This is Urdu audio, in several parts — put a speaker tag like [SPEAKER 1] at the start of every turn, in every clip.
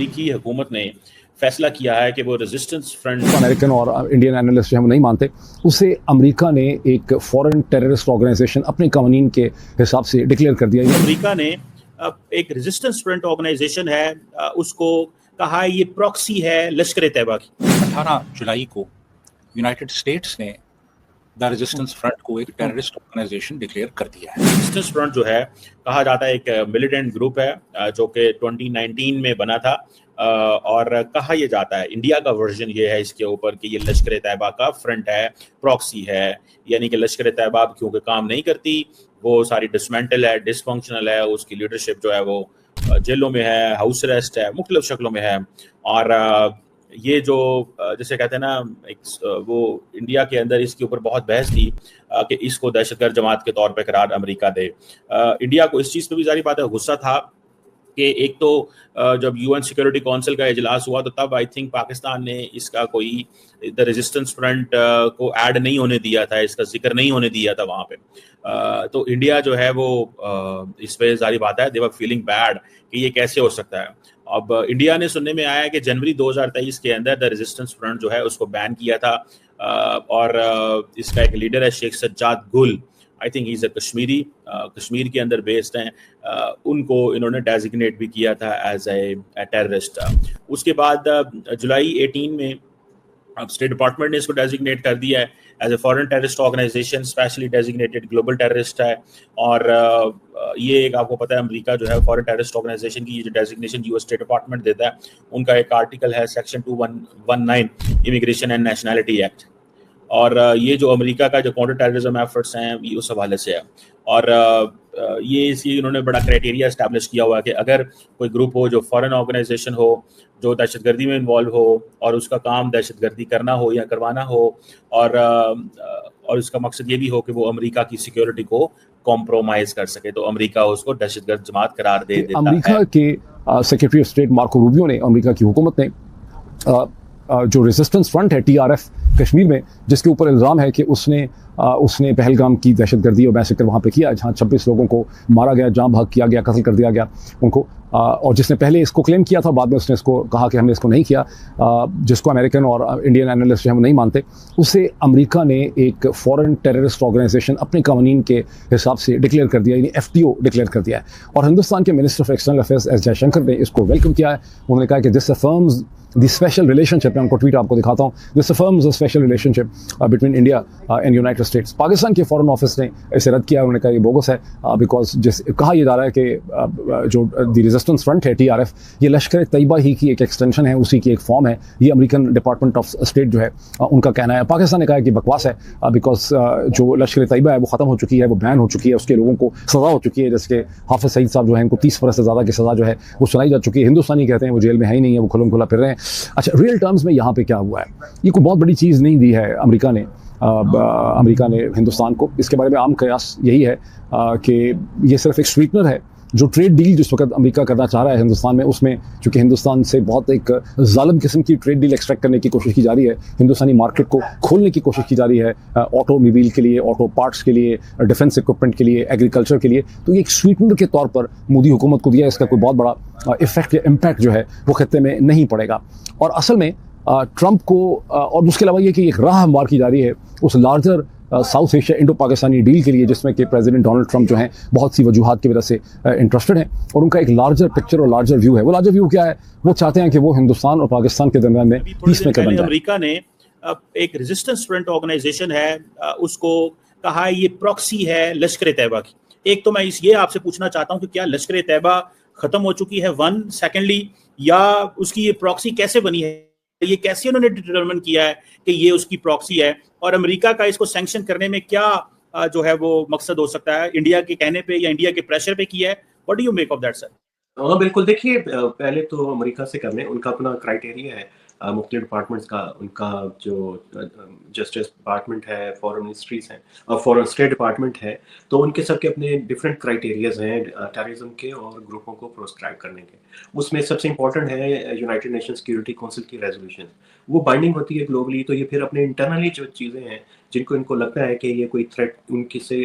[SPEAKER 1] امریکی حکومت نے فیصلہ کیا ہے کہ وہ ریزسٹنس فرنٹ
[SPEAKER 2] امریکن اور انڈین اینالسٹ ہم نہیں مانتے، اسے امریکہ نے ایک فورن ٹیررسٹ آرگنائزیشن اپنے قوانین کے حساب سے ڈکلیئر کر دیا.
[SPEAKER 1] امریکہ نے ایک ریزسٹنس فرنٹ آرگنائزیشن ہے، اس کو کہا یہ پراکسی ہے لشکر طیبہ کی.
[SPEAKER 3] 18 جولائی کو یونائٹڈ اسٹیٹس نے دا ریزسٹنس فرنٹ کو ایک ٹیررسٹ آرگنائزیشن ڈکلیئر کر دیا ہے.
[SPEAKER 1] ریزسٹنس فرنٹ جو ہے کہا جاتا ہے ایک ملیٹنٹ گروپ ہے جو کہ 2019 میں بنا تھا، اور کہا یہ جاتا ہے انڈیا کا ورژن یہ ہے اس کے اوپر کہ یہ لشکر طیبہ کا فرنٹ ہے، پراکسی ہے، یعنی کہ لشکر طیبہ کیونکہ کام نہیں کرتی، وہ ساری ڈسمینٹل ہے، ڈس فنکشنل ہے، اس کی لیڈرشپ جو ہے وہ جیلوں میں ہے، ہاؤس اریسٹ ہے، مختلف شکلوں میں ہے. اور یہ جو جیسے کہتے ہیں نا وہ انڈیا کے اندر اس کے اوپر بہت بحث تھی کہ اس کو دہشت گرد جماعت کے طور پہ قرار امریکہ دے. انڈیا کو اس چیز پہ بھی ظاہری بات ہے غصہ تھا کہ ایک تو جب یو این سیکورٹی کونسل کا اجلاس ہوا تو تب آئی تھنک پاکستان نے اس کا کوئی دا ریزسٹنس فرنٹ کو ایڈ نہیں ہونے دیا تھا، اس کا ذکر نہیں ہونے دیا تھا وہاں پہ. تو انڈیا جو ہے وہ اس پہ ظاہری بات ہے دے ور فیلنگ بیڈ کہ یہ کیسے ہو سکتا ہے. اب انڈیا نے سننے میں آیا کہ جنوری 2023 کے اندر دا ریزسٹنس فرنٹ جو ہے اس کو بین کیا تھا، اور اس کا ایک لیڈر ہے شیخ سجاد گل، آئی تھنک ہی از اے کشمیری، کشمیر کے اندر بیسڈ ہیں، ان کو انہوں نے ڈیزگنیٹ بھی کیا تھا ایز اے ٹیررسٹ. اس کے بعد جولائی 18 میں اسٹیٹ ڈپارٹمنٹ نے اس کو ڈیزگنیٹ کر دیا ہے as a foreign terrorist organisation, specially designated global terrorist ہے. اور یہ ایک آپ کو پتہ ہے امریکہ جو ہے فورن ٹیررسٹ آرگنائزیشن کی یہ جو designation U S state department دیتا ہے، ان کا ایک آرٹیکل ہے section 219 immigration and nationality act. اور یہ جو امریکہ کا جو کاؤنٹر ٹیررزم ایفرٹس ہیں یہ اس حوالے سے ہے. اور یہ اس کی انہوں نے بڑا کرائٹیریا اسٹیبلش کیا ہوا ہے کہ اگر کوئی گروپ ہو جو فورن آرگنائزیشن ہو، جو دہشت گردی میں انوالو ہو، اور اس کا کام دہشت گردی کرنا ہو یا کروانا ہو، اور اس کا مقصد یہ بھی ہو کہ وہ امریکہ کی سیکیورٹی کو کمپرومائز کر سکے، تو امریکہ اس کو دہشت گرد جماعت قرار دے دیتا ہے.
[SPEAKER 2] امریکہ کے secretary of state Marco Rubio نے، امریکہ کی حکومت نے جو ریزسٹنس فرنٹ ہے TRF کشمیر میں، جس کے اوپر الزام ہے کہ اس نے پہلگام کی دہشت گردی اور میسیکر وہاں پہ کیا، جہاں 26 لوگوں کو مارا گیا، جاں بحق کیا گیا، قتل کر دیا گیا ان کو، اور جس نے پہلے اس کو کلیم کیا تھا، بعد میں اس نے اس کو کہا کہ ہم نے اس کو نہیں کیا، جس کو امریکن اور انڈین اینالسٹ ہم نہیں مانتے، اسے امریکہ نے ایک فورن ٹیررسٹ آرگنائزیشن اپنے قوانین کے حساب سے ڈکلیئر کر دیا، یعنی FTO ڈکلیئر کر دیا ہے. اور ہندوستان کے minister of external affairs S J Shankar نے اس کو ویلکم کیا ہے. انہوں نے کہا کہ دس افرمز دی اسپیشل ریلیشن شپ، میں ان کو ٹویٹ آپ کو دکھاتا ہوں، this affirms a special relationship between India and United States. Pakistan کے فورن آفس نے اسے رد کیا، انہوں نے کہا یہ بوگس ہے، بیکاز کہا یہ جا رہا ہے کہ جو دی ریزسٹنس فرنٹ ہے TRF یہ لشکر طیبہ ہی کی ایک ایکسٹینشن ہے، اسی کی ایک فارم ہے. یہ امریکن ڈپارٹمنٹ آف اسٹیٹ جو ہے ان کا کہنا ہے. پاکستان نے کہا کہ بکواس ہے، بیکاز جو لشکر طیبہ ہے وہ ختم ہو چکی ہے، وہ بین ہو چکی ہے، اس کے لوگوں کو سزا ہو چکی ہے، جیسے کہ حافظ سعید صاحب جو ہیں ان کو 30 برس سے زیادہ کی سزا جو ہے وہ سنائی جا چکی ہے. ہندوستانی کہتے ہیں وہ جیل میں ہے ہی نہیں ہے، وہ کھلم کھلا پھر رہے ہیں. اچھا، ریئل ٹرمز میں یہاں پہ کیا ہوا ہے؟ یہ کوئی بہت بڑی چیز نہیں دی ہے امریکہ نے ہندوستان کو. اس کے بارے میں عام قیاس یہی ہے کہ یہ صرف ایک سویٹنر ہے. جو ٹریڈ ڈیل جس وقت امریکہ کرنا چاہ رہا ہے ہندوستان میں، اس میں چونکہ ہندوستان سے بہت ایک ظالم قسم کی ٹریڈ ڈیل ایکسٹریکٹ کرنے کی کوشش کی جا رہی ہے، ہندوستانی مارکیٹ کو کھولنے کی کوشش کی جا رہی ہے، آٹو موبائل کے لیے، آٹو پارٹس کے لیے، ڈیفنس اکوپمنٹ کے لیے، ایگریکلچر کے لیے. تو یہ ایک سویٹنر کے طور پر مودی حکومت کو دیا. اس کا کوئی بہت بڑا افیکٹ یا امپیکٹ جو ہے وہ خطے میں نہیں پڑے گا. اور اصل میں ٹرمپ کو، اور اس کے علاوہ یہ کہ ایک راہ ہموار کی جا رہی ہے اس larger South Asia Indo Pakistani deal کے لیے، جس میں کہ پریزیڈنٹ ڈونلڈ ٹرمپ جو ہیں بہت سی وجوہات کی وجہ سے انٹرسٹڈ ہیں، اور ان کا ایک لارجر پکچر اور لارجر ویو ہے. وہ لارجر ویو کیا ہے؟ وہ چاہتے ہیں کہ وہ ہندوستان اور پاکستان کے درمیان میں پیس میکر بن جائے.
[SPEAKER 1] امریکہ نے ایک ریزسٹنس فرنٹ آرگنائزیشن ہے، اس کو کہا یہ پراکسی ہے لشکر طیبہ کی. ایک تو میں یہ آپ سے پوچھنا چاہتا ہوں کہ کیا لشکر طیبہ ختم ہو چکی ہے، ون سیکنڈلی، یا اس کی یہ پراکسی کیسے بنی ہے، یہ کیسے انہوں نے ڈٹرمن کیا ہے کہ یہ اس کی پراکسی ہے، اور امریکہ کا اس کو سینکشن کرنے میں کیا جو ہے وہ مقصد ہو سکتا ہے؟ انڈیا کے کہنے پہ یا انڈیا کے پریشر پہ کیا ہے؟ What do you make of that sir?
[SPEAKER 4] ہاں بالکل، دیکھیے پہلے تو امریکہ سے کرنے ان کا اپنا کرائٹیریا ہے، مختلف ڈپارٹمنٹس کا. ان کا جو جسٹس ڈپارٹمنٹ ہے، فورن منسٹریز ہیں اور فورن اسٹیٹ ڈپارٹمنٹ ہے، تو ان کے سب کے اپنے ڈفرینٹ کرائٹیریاز ہیں ٹیررزم کے اور گروپوں کو پروسکرائب کرنے کے. اس میں سب سے امپورٹنٹ ہے یونائٹڈ نیشن سیکورٹی کونسل کی ریزولوشن. وہ بائنڈنگ ہوتی ہے گلوبلی، تو یہ پھر اپنے انٹرنلی جو چیزیں ہیں جن کو ان کو لگتا ہے کہ یہ کوئی تھریٹ ان کی سے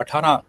[SPEAKER 3] 18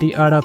[SPEAKER 5] TRF